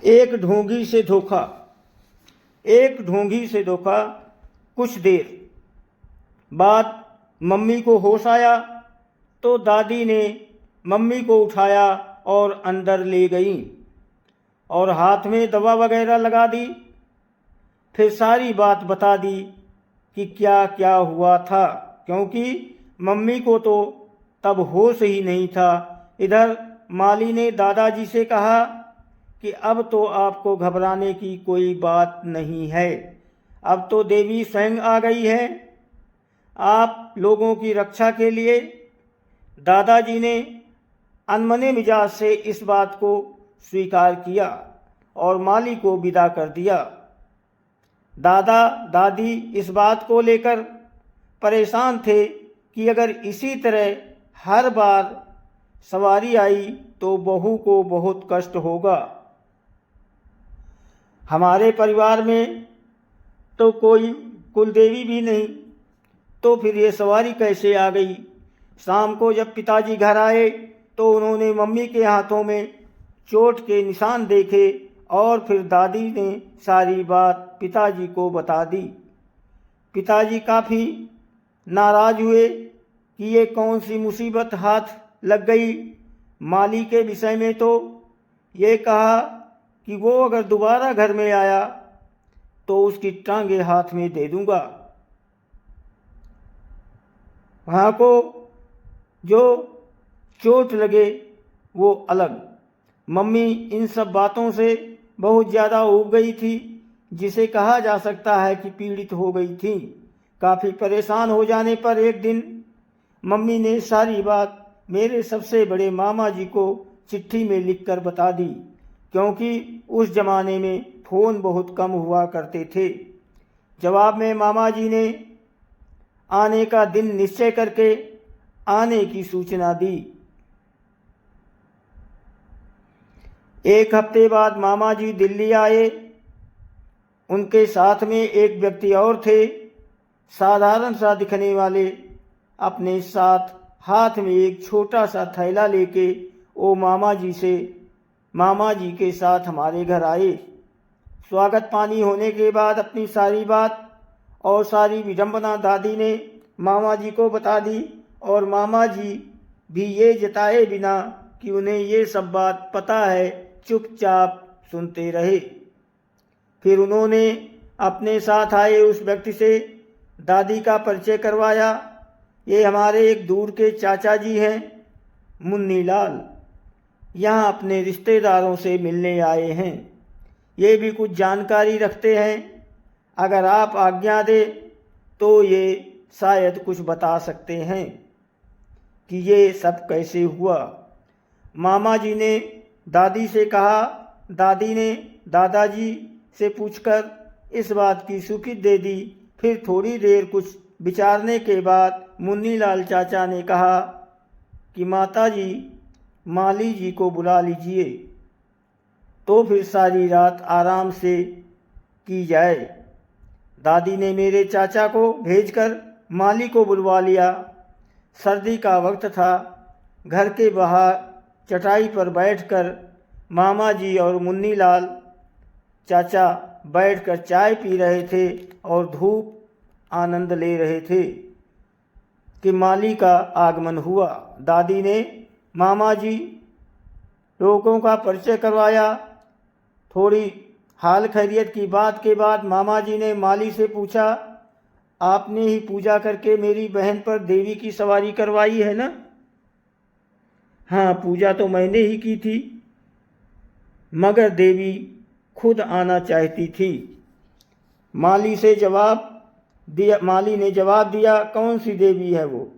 एक ढोंगी से धोखा। एक ढोंगी से धोखा। कुछ देर बाद मम्मी को होश आया तो दादी ने मम्मी को उठाया और अंदर ले गई और हाथ में दवा वगैरह लगा दी। फिर सारी बात बता दी कि क्या क्या हुआ था, क्योंकि मम्मी को तो तब होश ही नहीं था। इधर माली ने दादाजी से कहा कि अब तो आपको घबराने की कोई बात नहीं है, अब तो देवी स्वयं आ गई है आप लोगों की रक्षा के लिए। दादाजी ने अनमने मिजाज से इस बात को स्वीकार किया और माली को विदा कर दिया। दादा दादी इस बात को लेकर परेशान थे कि अगर इसी तरह हर बार सवारी आई तो बहू को बहुत कष्ट होगा। हमारे परिवार में तो कोई कुलदेवी भी नहीं, तो फिर ये सवारी कैसे आ गई। शाम को जब पिताजी घर आए तो उन्होंने मम्मी के हाथों में चोट के निशान देखे और फिर दादी ने सारी बात पिताजी को बता दी। पिताजी काफ़ी नाराज हुए कि ये कौन सी मुसीबत हाथ लग गई। माली के विषय में तो ये कहा कि वो अगर दोबारा घर में आया तो उसकी टांगे हाथ में दे दूंगा। वहाँ को जो चोट लगे वो अलग। मम्मी इन सब बातों से बहुत ज़्यादा ऊब गई थी, जिसे कहा जा सकता है कि पीड़ित हो गई थी। काफ़ी परेशान हो जाने पर एक दिन मम्मी ने सारी बात मेरे सबसे बड़े मामा जी को चिट्ठी में लिखकर बता दी, क्योंकि उस ज़माने में फ़ोन बहुत कम हुआ करते थे। जवाब में मामा जी ने आने का दिन निश्चय करके आने की सूचना दी। एक हफ्ते बाद मामा जी दिल्ली आए। उनके साथ में एक व्यक्ति और थे, साधारण सा दिखने वाले। अपने साथ हाथ में एक छोटा सा थैला लेके वो मामा जी के साथ हमारे घर आए। स्वागत पानी होने के बाद अपनी सारी बात और सारी विडंबना दादी ने मामा जी को बता दी और मामा जी भी ये जताए बिना कि उन्हें ये सब बात पता है चुपचाप सुनते रहे। फिर उन्होंने अपने साथ आए उस व्यक्ति से दादी का परिचय करवाया। ये हमारे एक दूर के चाचा जी हैं, मुन्नी लाल। यहाँ अपने रिश्तेदारों से मिलने आए हैं। ये भी कुछ जानकारी रखते हैं, अगर आप आज्ञा दें तो ये शायद कुछ बता सकते हैं कि ये सब कैसे हुआ। मामा जी ने दादी से कहा। दादी ने दादाजी से पूछकर इस बात की स्वीकृति दे दी। फिर थोड़ी देर कुछ विचारने के बाद मुन्नी लाल चाचा ने कहा कि माताजी माली जी को बुला लीजिए, तो फिर सारी रात आराम से की जाए। दादी ने मेरे चाचा को भेजकर माली को बुलवा लिया। सर्दी का वक्त था। घर के बाहर चटाई पर बैठकर मामा जी और मुन्नी लाल चाचा बैठकर चाय पी रहे थे और धूप आनंद ले रहे थे कि माली का आगमन हुआ। दादी ने मामा जी लोगों का परिचय करवाया। थोड़ी हाल खैरियत की बात के बाद मामा जी ने माली से पूछा, आपने ही पूजा करके मेरी बहन पर देवी की सवारी करवाई है ना? हाँ, पूजा तो मैंने ही की थी, मगर देवी खुद आना चाहती थी। माली ने जवाब दिया, कौन सी देवी है वो?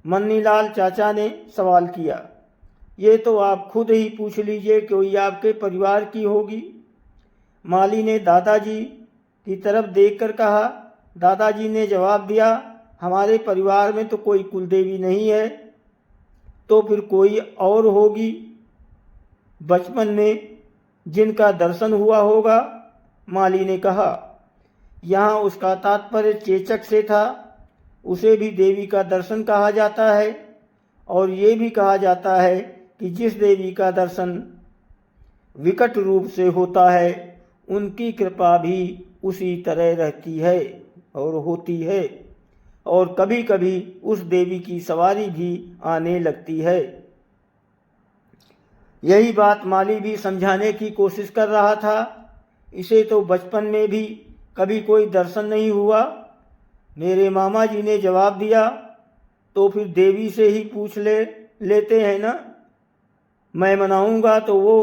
मन्नीलाल चाचा ने सवाल किया। ये तो आप खुद ही पूछ लीजिए, कोई आपके परिवार की होगी। माली ने दादाजी की तरफ देखकर कहा। दादाजी ने जवाब दिया, हमारे परिवार में तो कोई कुलदेवी नहीं है, तो फिर कोई और होगी, बचपन में जिनका दर्शन हुआ होगा। माली ने कहा। यहाँ उसका तात्पर्य चेचक से था। उसे भी देवी का दर्शन कहा जाता है और ये भी कहा जाता है कि जिस देवी का दर्शन विकट रूप से होता है, उनकी कृपा भी उसी तरह रहती है और होती है, और कभी कभी उस देवी की सवारी भी आने लगती है। यही बात माली भी समझाने की कोशिश कर रहा था। इसे तो बचपन में भी कभी कोई दर्शन नहीं हुआ। मेरे मामा जी ने जवाब दिया, तो फिर देवी से ही पूछ लेते हैं ना, मैं मनाऊंगा तो वो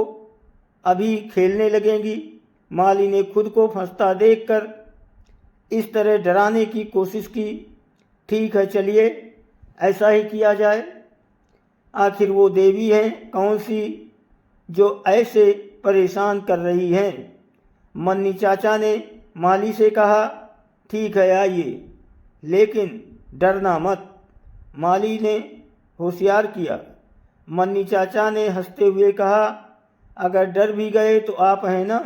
अभी खेलने लगेंगी। माली ने खुद को फंसता देखकर इस तरह डराने की कोशिश की। ठीक है, चलिए ऐसा ही किया जाए। आखिर वो देवी है कौन सी जो ऐसे परेशान कर रही हैं? मन्नी चाचा ने माली से कहा, ठीक है आइए, लेकिन डरना मत। माली ने होशियार किया। मन्नी चाचा ने हंसते हुए कहा, अगर डर भी गए तो आप हैं ना।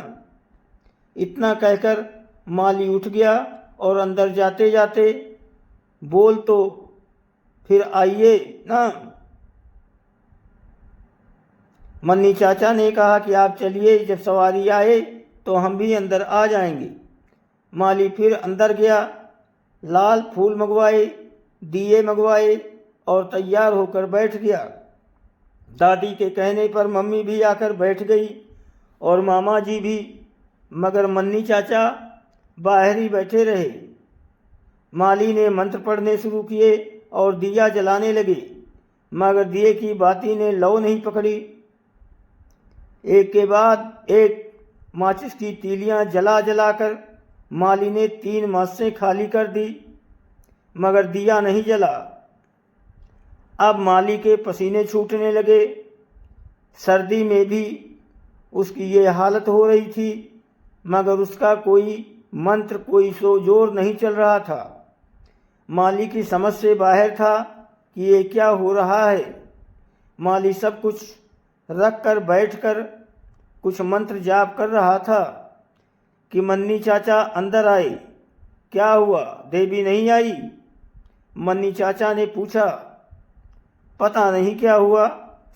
इतना कहकर माली उठ गया और अंदर जाते जाते, बोल तो फिर आइए ना। मन्नी चाचा ने कहा कि आप चलिए, जब सवारी आए तो हम भी अंदर आ जाएंगे। माली फिर अंदर गया, लाल फूल मंगवाए, दिए मंगवाए और तैयार होकर बैठ गया। दादी के कहने पर मम्मी भी आकर बैठ गई और मामा जी भी, मगर मन्नी चाचा बाहर ही बैठे रहे। माली ने मंत्र पढ़ने शुरू किए और दिया जलाने लगे, मगर दिए की बाती ने लौ नहीं पकड़ी। एक के बाद एक माचिस की तीलियां जला जलाकर माली ने 3 माचें खाली कर दी, मगर दिया नहीं जला। अब माली के पसीने छूटने लगे। सर्दी में भी उसकी ये हालत हो रही थी, मगर उसका कोई मंत्र, कोई जोर नहीं चल रहा था। माली की समझ से बाहर था कि ये क्या हो रहा है। माली सब कुछ रख कर बैठकर कुछ मंत्र जाप कर रहा था कि मन्नी चाचा अंदर आए। क्या हुआ, देवी नहीं आई? मन्नी चाचा ने पूछा। पता नहीं क्या हुआ,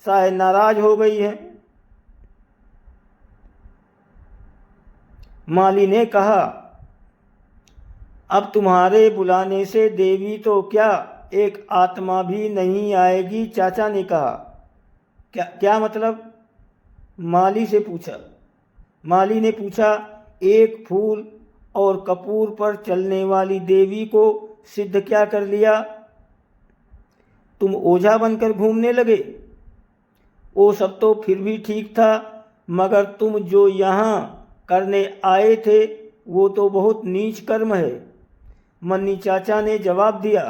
शायद नाराज हो गई है। माली ने कहा, अब तुम्हारे बुलाने से देवी तो क्या, एक आत्मा भी नहीं आएगी। चाचा ने कहा। क्या मतलब? माली से पूछा। माली ने पूछा, एक फूल और कपूर पर चलने वाली देवी को सिद्ध क्या कर लिया? तुम ओझा बनकर घूमने लगे? वो सब तो फिर भी ठीक था, मगर तुम जो यहाँ करने आए थे वो तो बहुत नीच कर्म है। मन्नी चाचा ने जवाब दिया।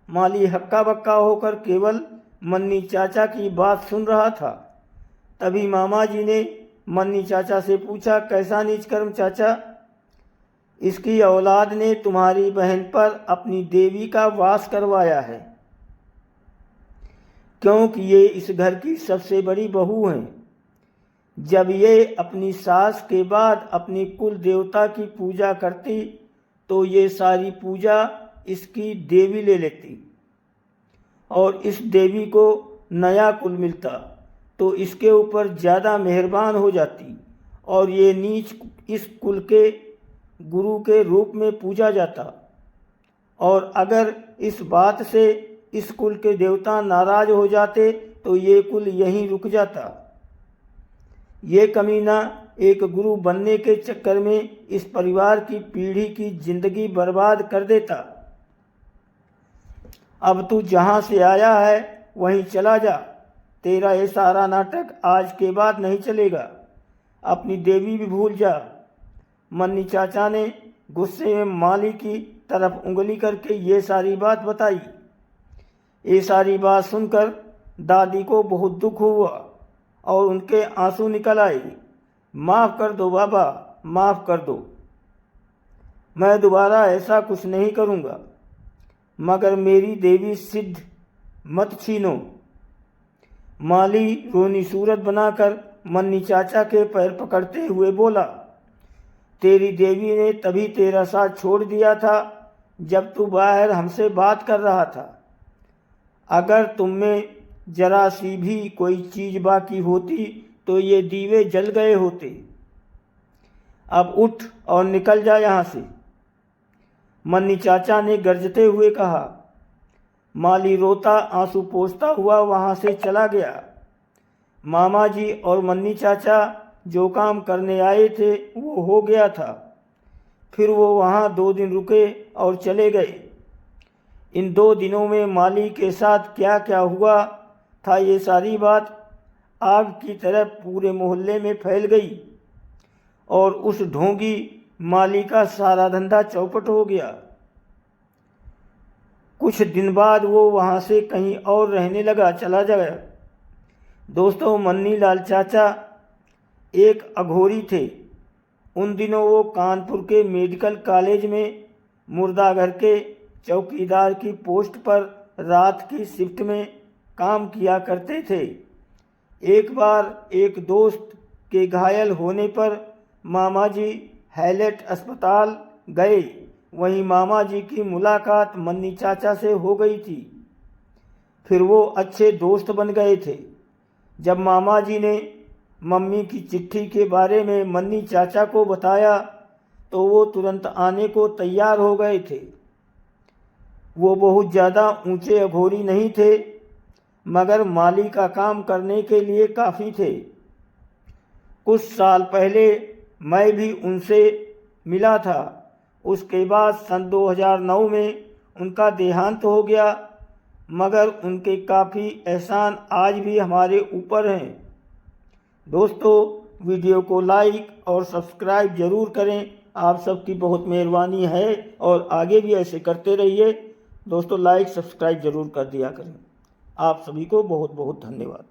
माली हक्का बक्का होकर केवल मन्नी चाचा की बात सुन रहा था। तभी मामा जी ने मन्नी चाचा से पूछा, कैसा नीच कर्म चाचा? इसकी औलाद ने तुम्हारी बहन पर अपनी देवी का वास करवाया है, क्योंकि ये इस घर की सबसे बड़ी बहू हैं। जब ये अपनी सास के बाद अपनी कुल देवता की पूजा करती तो ये सारी पूजा इसकी देवी ले लेती, और इस देवी को नया कुल मिलता तो इसके ऊपर ज़्यादा मेहरबान हो जाती, और ये नीच इस कुल के गुरु के रूप में पूजा जाता। और अगर इस बात से इस कुल के देवता नाराज हो जाते तो ये कुल यहीं रुक जाता। ये कमीना एक गुरु बनने के चक्कर में इस परिवार की पीढ़ी की जिंदगी बर्बाद कर देता। अब तू जहाँ से आया है वहीं चला जा। तेरा ये सारा नाटक आज के बाद नहीं चलेगा। अपनी देवी भी भूल जा। मन्नी चाचा ने गुस्से में माली की तरफ उंगली करके ये सारी बात बताई। ये सारी बात सुनकर दादी को बहुत दुख हुआ और उनके आंसू निकल आए। माफ़ कर दो बाबा, माफ़ कर दो। मैं दोबारा ऐसा कुछ नहीं करूँगा, मगर मेरी देवी सिद्ध मत छीनो। माली रोनी सूरत बनाकर मन्नी चाचा के पैर पकड़ते हुए बोला, तेरी देवी ने तभी तेरा साथ छोड़ दिया था जब तू बाहर हमसे बात कर रहा था। अगर तुम में जरा सी भी कोई चीज़ बाकी होती तो ये दीवे जल गए होते। अब उठ और निकल जा यहाँ से। मन्नी चाचा ने गरजते हुए कहा। माली रोता आंसू पोंछता हुआ वहाँ से चला गया। मामा जी और मन्नी चाचा जो काम करने आए थे वो हो गया था। फिर वो वहाँ 2 दिन रुके और चले गए। इन 2 दिनों में माली के साथ क्या क्या हुआ था, ये सारी बात आग की तरह पूरे मोहल्ले में फैल गई और उस ढोंगी माली का सारा धंधा चौपट हो गया। कुछ दिन बाद वो वहाँ से कहीं और रहने लगा, चला गया। दोस्तों, मन्नी लाल चाचा एक अघोरी थे। उन दिनों वो कानपुर के मेडिकल कॉलेज में मुर्दाघर के चौकीदार की पोस्ट पर रात की शिफ्ट में काम किया करते थे। एक बार एक दोस्त के घायल होने पर मामा जी हैलेट अस्पताल गए। वहीं मामा जी की मुलाकात मन्नी चाचा से हो गई थी। फिर वो अच्छे दोस्त बन गए थे। जब मामा जी ने मम्मी की चिट्ठी के बारे में मन्नी चाचा को बताया तो वो तुरंत आने को तैयार हो गए थे। वो बहुत ज़्यादा ऊंचे अघोरी नहीं थे, मगर माली का काम करने के लिए काफ़ी थे। कुछ साल पहले मैं भी उनसे मिला था। उसके बाद सन 2009 में उनका देहांत हो गया, मगर उनके काफ़ी एहसान आज भी हमारे ऊपर हैं। दोस्तों, वीडियो को लाइक और सब्सक्राइब ज़रूर करें। आप सबकी बहुत मेहरबानी है और आगे भी ऐसे करते रहिए। दोस्तों, लाइक सब्सक्राइब ज़रूर कर दिया करें। आप सभी को बहुत बहुत धन्यवाद।